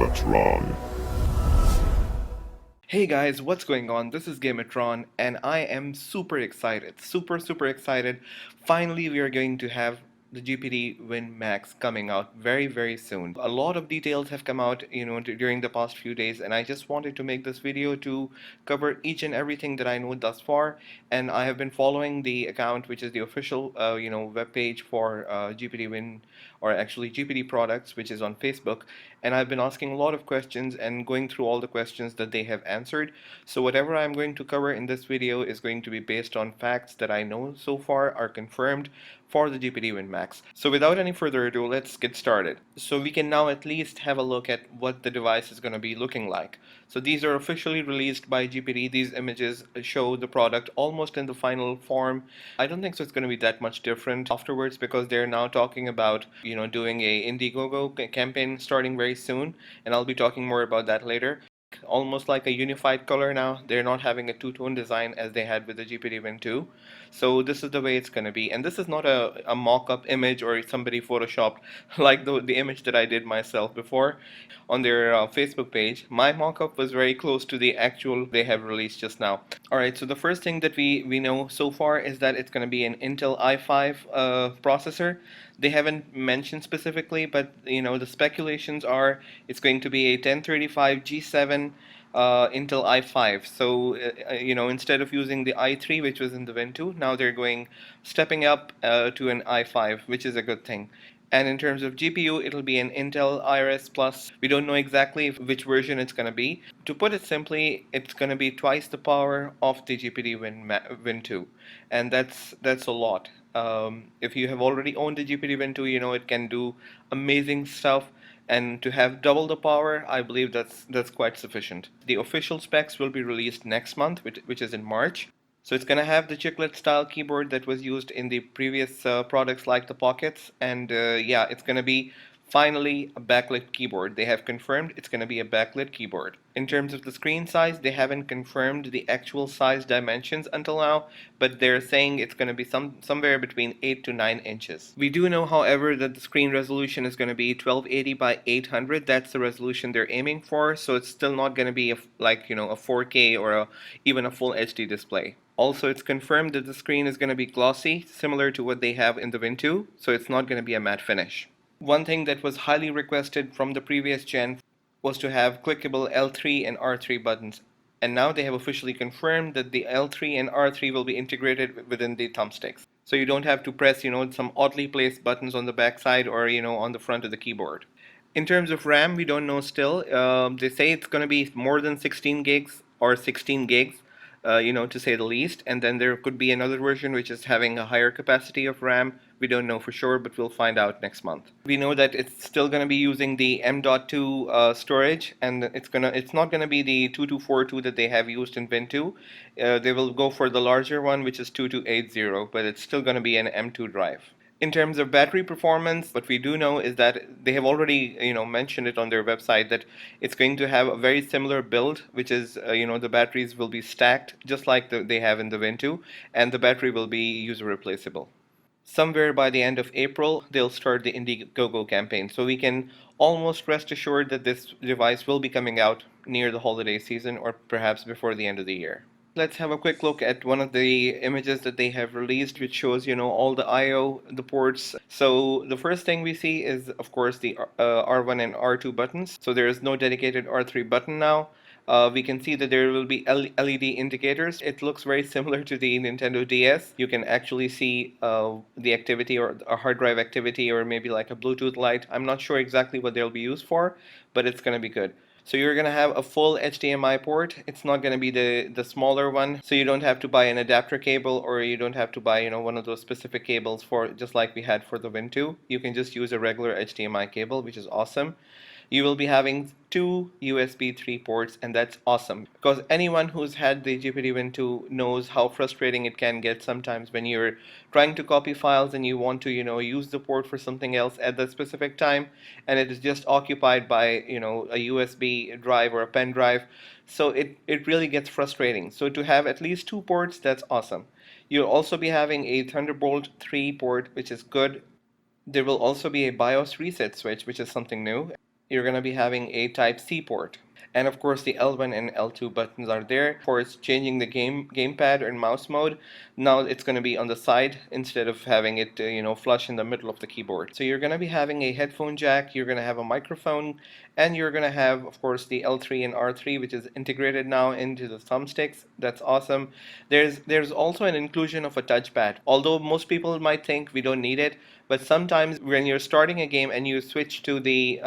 GameAtRoN. Hey guys, what's going on? This is GameAtRoN and I am super excited. Super excited. Finally, we are going to have the GPD Win Max coming out very soon. A lot of details have come out, during the past few days, and I just wanted to make this video to cover each and everything that I know thus far. And I have been following the account, which is the official, web page for GPD Win, or actually GPD products, which is on Facebook. And I've been asking a lot of questions and going through all the questions that they have answered. So whatever I'm going to cover in this video is going to be based on facts that I know so far are confirmed for the GPD Win Max. So without any further ado, let's get started. So we can now at least have a look at what the device is going to be looking like. So these are officially released by GPD. These images show the product almost in the final form. I don't think so it's going to be that much different afterwards, because they're now talking about, doing a Indiegogo campaign starting very soon, and I'll be talking more about that later. Almost like a unified color now. They're not having a two-tone design as they had with the GPD Win 2. So this is the way it's going to be. And this is not a mock-up image or somebody photoshopped like the image that I did myself before on their Facebook page. My mock-up was very close to the actual they have released just now. Alright, so the first thing that we know so far is that it's going to be an Intel i5 processor. They haven't mentioned specifically, but the speculations are it's going to be a 1035 G7 Intel i5. So instead of using the i3, which was in the Win 2, now they're stepping up to an i5, which is a good thing. And in terms of GPU, it'll be an Intel Iris Plus. We don't know exactly which version it's going to be. To put it simply, it's going to be twice the power of the GPD Win 2, and that's a lot. If you have already owned the GPD Win 2, you know it can do amazing stuff, and to have double the power, I believe that's quite sufficient. The official specs will be released next month, which is in March. So it's going to have the chiclet style keyboard that was used in the previous products like the Pockets, and yeah, it's going to be finally a backlit keyboard. They have confirmed it's going to be a backlit keyboard. In terms of the screen size, they haven't confirmed the actual size dimensions until now, but they're saying it's going to be somewhere between 8 to 9 inches. We do know, however, that the screen resolution is going to be 1280 by 800. That's the resolution they're aiming for, so it's still not going to be a 4K or even a full HD display. Also, it's confirmed that the screen is going to be glossy, similar to what they have in the Win 2, so it's not going to be a matte finish. One thing that was highly requested from the previous gen was to have clickable L3 and R3 buttons, and now they have officially confirmed that the L3 and R3 will be integrated within the thumbsticks. So you don't have to press, some oddly placed buttons on the backside or, on the front of the keyboard. In terms of RAM, we don't know still. They say it's going to be more than 16 gigs or 16 gigs, to say the least. And then there could be another version which is having a higher capacity of RAM. We don't know for sure, but we'll find out next month. We know that it's still going to be using the M.2 storage, and it's not going to be the 2242 that they have used in Win 2. They will go for the larger one, which is 2280, but it's still going to be an M.2 drive. In terms of battery performance, what we do know is that they have already, mentioned it on their website that it's going to have a very similar build, which is, the batteries will be stacked just like they have in the Win 2, and the battery will be user replaceable. Somewhere by the end of April, they'll start the Indiegogo campaign, so we can almost rest assured that this device will be coming out near the holiday season or perhaps before the end of the year. Let's have a quick look at one of the images that they have released, which shows, all the I/O, the ports. So the first thing we see is, of course, the R1 and R2 buttons. So there is no dedicated R3 button now. We can see that there will be LED indicators. It looks very similar to the Nintendo DS. You can actually see the activity or a hard drive activity, or maybe like a Bluetooth light. I'm not sure exactly what they'll be used for, but it's going to be good. So you're going to have a full HDMI port. It's not going to be the smaller one. So you don't have to buy an adapter cable, or you don't have to buy, one of those specific cables for just like we had for the Win 2. You can just use a regular HDMI cable, which is awesome. You will be having two USB 3 ports, and that's awesome, because anyone who's had the GPD Win 2 knows how frustrating it can get sometimes when you're trying to copy files and you want to use the port for something else at that specific time, and it is just occupied by a USB drive or a pen drive. So it really gets frustrating. So to have at least two ports, that's awesome. You'll also be having a Thunderbolt 3 port, which is good. There will also be a BIOS reset switch, which is something new. you're going to be having a Type-C port. And of course, the L1 and L2 buttons are there. For changing the gamepad and mouse mode, now it's going to be on the side instead of having it, flush in the middle of the keyboard. So you're going to be having a headphone jack, you're going to have a microphone, and you're going to have, of course, the L3 and R3, which is integrated now into the thumbsticks. That's awesome. There's also an inclusion of a touchpad. Although most people might think we don't need it, but sometimes when you're starting a game and you switch to the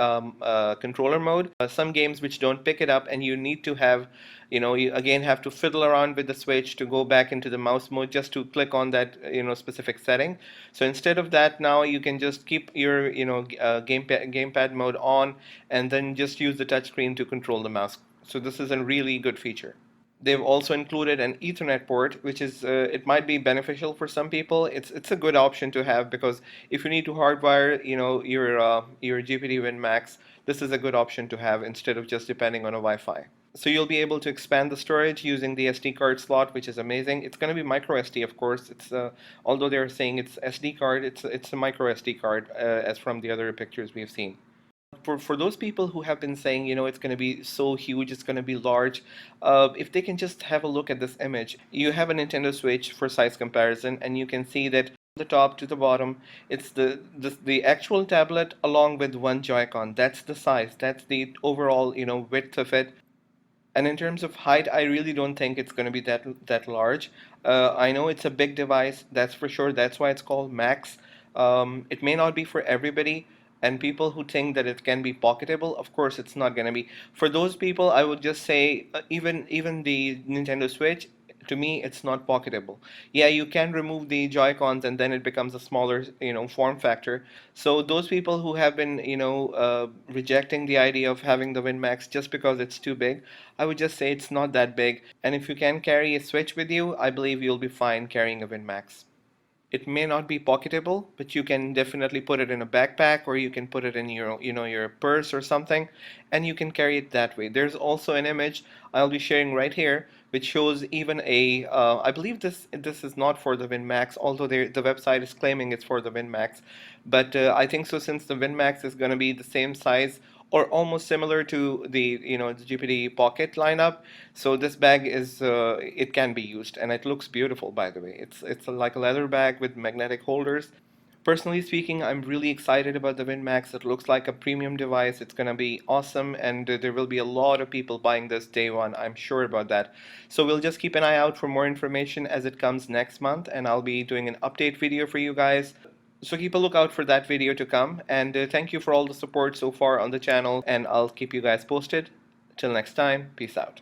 controller mode, some games which don't pick it up and you need to have, you again have to fiddle around with the switch to go back into the mouse mode just to click on that, specific setting. So instead of that, now you can just keep your, gamepad mode on and then just use the touchscreen to control the mouse. So this is a really good feature. They've also included an Ethernet port, which is it might be beneficial for some people. It's a good option to have because if you need to hardwire, your GPT Win Max, this is a good option to have instead of just depending on a Wi-Fi. So you'll be able to expand the storage using the SD card slot, which is amazing. It's going to be micro SD, of course. It's although they're saying it's SD card, it's a micro SD card as from the other pictures we've seen. For those people who have been saying, it's going to be so huge, it's going to be large, if they can just have a look at this image, you have a Nintendo Switch for size comparison, and you can see that the top to the bottom, it's the actual tablet along with one Joy-Con. That's the size. That's the overall, width of it. And in terms of height, I really don't think it's going to be that large. I know it's a big device, that's for sure. That's why it's called Max. It may not be for everybody, and people who think that it can be pocketable, of course, it's not going to be. For those people, I would just say, even the Nintendo Switch, to me, it's not pocketable. Yeah, you can remove the Joy-Cons and then it becomes a smaller, form factor. So those people who have been, rejecting the idea of having the WinMax just because it's too big, I would just say it's not that big. And if you can carry a Switch with you, I believe you'll be fine carrying a WinMax. It may not be pocketable, but you can definitely put it in a backpack or you can put it in your purse or something, and you can carry it that way. There's also an image I'll be sharing right here which shows even a I believe this is not for the WinMax, although the website is claiming it's for the WinMax, but I think so since the WinMax is going to be the same size or almost similar to the GPT Pocket lineup. So this bag is it can be used, and it looks beautiful, by the way. It's like a leather bag with magnetic holders. Personally speaking, I'm really excited about the WinMax. It looks like a premium device. It's going to be awesome, and there will be a lot of people buying this day one. I'm sure about that. So we'll just keep an eye out for more information as it comes next month, and I'll be doing an update video for you guys. So keep a lookout for that video to come, and thank you for all the support so far on the channel, and I'll keep you guys posted. Till next time, peace out.